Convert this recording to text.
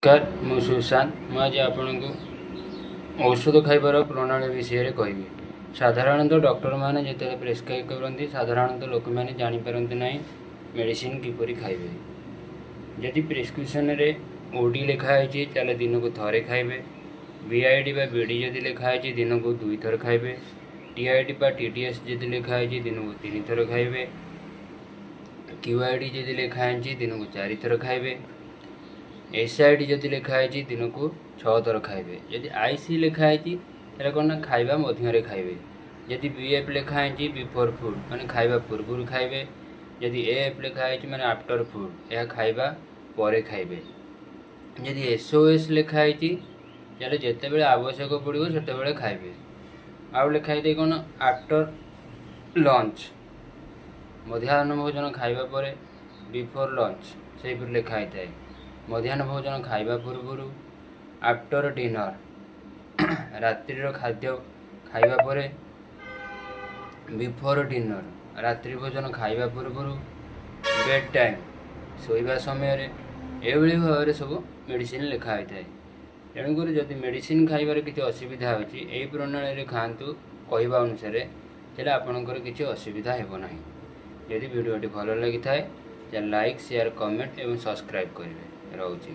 नमस्कार मु सुशांत मुझे आपण को औषध खाइबार प्रणाली विषय में कहबी। साधारणतः डॉक्टर मैंने जिते प्रेस्क्राइब करती साधारणतः लोक मैंने जापारती ना मेडिसिन किपरि खाइबे। जदि प्रेस्क्रिप्शन रे ओडी लिखाई ताले दिन को थरे खाइबे, बीआईडी बा बीडी जदि लिखाई दिन को 2 थर खाइबे, टीआईडी बा टीटीएस जदि लिखाई दिन को 3 थर खाइबे, क्यूआईडी जदि लिखाई दिन को 4 थर खाइबे, एसआईडी जदि लिखाई दिन को 6 थर खाइबे। जदि आईसी लिखाई कौन ना खाइबा मध्य खाइबे। जदि बीएफ लिखाई बिफोर फूड माने खाइबा पूर्व खाइबे। जदि एएफ लिखाई माने आफ्टर फूड यह खाइबा परे खाइबे। जदि एसओएस लिखाई ताले जेते बेले आवश्यक पड़ो सेते बेले खाइबे। आउ लिखाई कौन आफ्टर लंच मध्याह्न भोजन खाइबा परे बिफोर लंच से लिखाई थाए। मध्याह्न भोजन खाइबा पूर्व, आफ्टर डिनर रात्रिर खाद्य खाइबा परे, बिफोर डिनर रात्रि भोजन खाइबा पूर्व, बेड टाइम शोइबा समय एभली भाव में सब मेडिसिन लिखा होता है। तेणुक जदि मेडिसिन खाइबार किसी असुविधा होची एई प्रणाली खातु कहवा अनुसार तेल आपणकर किसी असुविधा हेब नाही। यदि वीडियोटी भल लगी थाए लाइक शेयर कमेंट एवं सब्सक्राइब करेंगे। रोची।